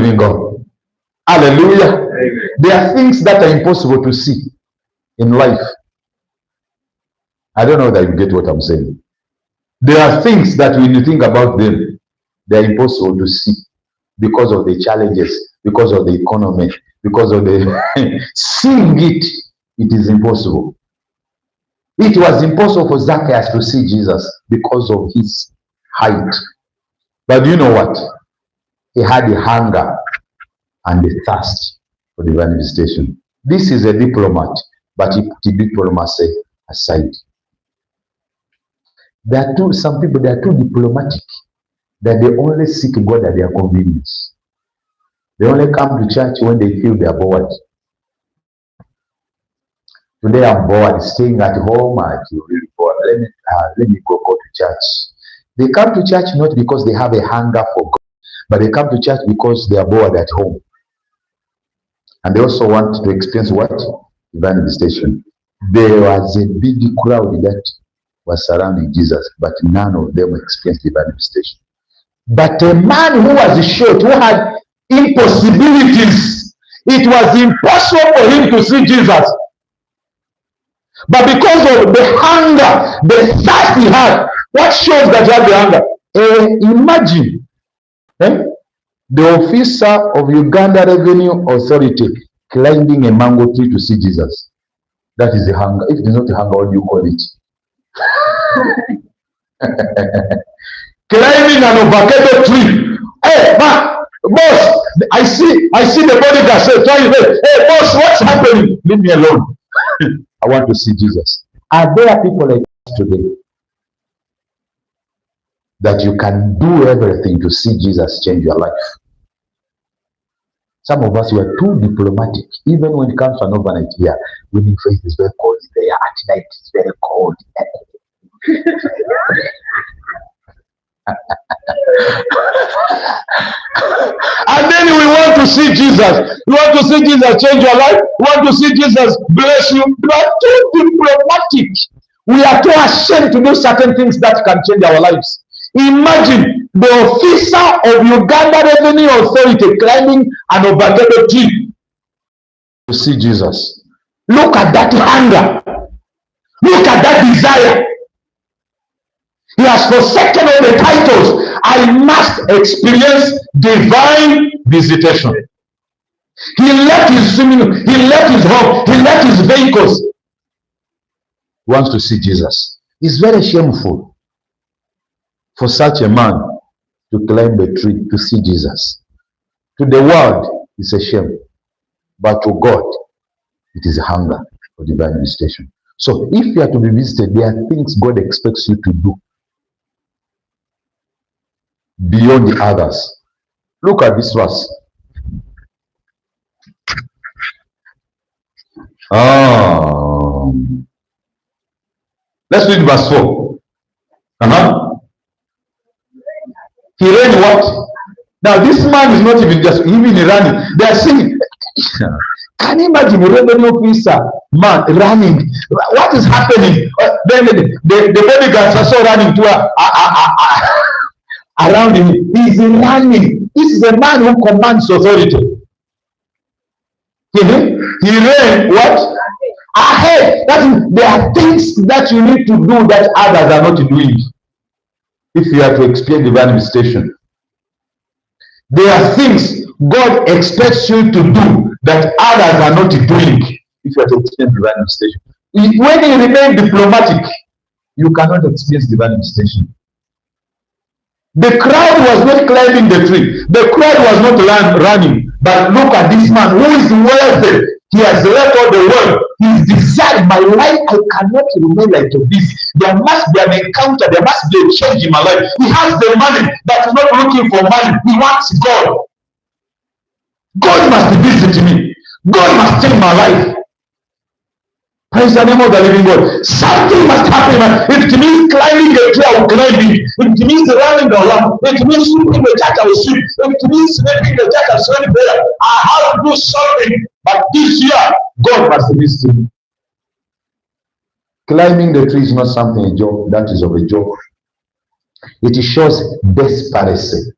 living God. Hallelujah. Amen. There are things that are impossible to see in life. I don't know that you get what I'm saying. There are things that when you think about them, they're impossible to see because of the challenges, because of the economy, because of the seeing it is impossible. It was impossible for Zacchaeus to see Jesus because of his height. But you know what? He had a hunger and a thirst for divine visitation. This is a diplomat, but he put the diplomacy aside. Some people, they are too diplomatic that they only seek God at their convenience. They only come to church when they feel they are bored. Today I'm bored, staying at home. I feel really bored. Let me go to church. They come to church not because they have a hunger for God, but they come to church because they are bored at home. And they also want to experience what? Divine visitation. There was a big crowd that was surrounding Jesus, but none of them experienced divine visitation. But a man who was short, who had impossibilities, it was impossible for him to see Jesus. But because of the hunger, the thirst he had, what shows that he had the hunger? Imagine the officer of Uganda Revenue Authority climbing a mango tree to see Jesus. That is the hunger. If it is not the hunger, what do you call it? Climbing an avocado tree. Hey, man, boss, I see the bodyguard say, hey, boss, what's happening? Leave me alone. I want to see Jesus. Are there people like us today that you can do everything to see Jesus change your life? Some of us were too diplomatic. Even when it comes to an overnight here, when in faith is very cold there, at night it's very cold. And then we want to see Jesus. We want to see Jesus change your life. We want to see Jesus bless you. We are too diplomatic. We are too ashamed to do certain things that can change our lives. Imagine the officer of Uganda Revenue Authority climbing an avocado tree to see Jesus. Look at that hunger. Look at that desire. He has forsaken all the titles. I must experience divine visitation. He left his swimming, he left his home, he left his vehicles. He wants to see Jesus. It's very shameful for such a man to climb a tree to see Jesus. To the world, it's a shame. But to God, it is a hunger for divine visitation. So if you are to be visited, there are things God expects you to do beyond the others. Look at this verse. Let's read verse 4. He ran what? Now this man is not even just even running. They are saying, can you imagine a revenue officer man running? What is happening? Then the bodyguards are so running to around him. He's running. This is a man who commands authority. He ran what? Ahead. That is, there are things that you need to do that others are not doing. If you are to experience divine visitation, there are things God expects you to do that others are not doing. If you are to experience divine visitation, when you remain diplomatic, you cannot experience divine visitation. The crowd was not climbing the tree. The crowd was not running. But look at this man who is wealthy. He has left all the world. He is desired. My life, I cannot remain like this. There must be an encounter. There must be a change in my life. He has the money, but he's not looking for money. He wants God. God must visit me. God must change my life. Praise the name of the living God. Something must happen. If it means climbing a tree, I will climb it. If it means running around, if it means sweeping the church, I will sweep. If it means sweeping the church, I will sweep there. I have to do something. But this year, God must visit me. Climbing the tree is not something a joke. That is of a joke. It shows desperation.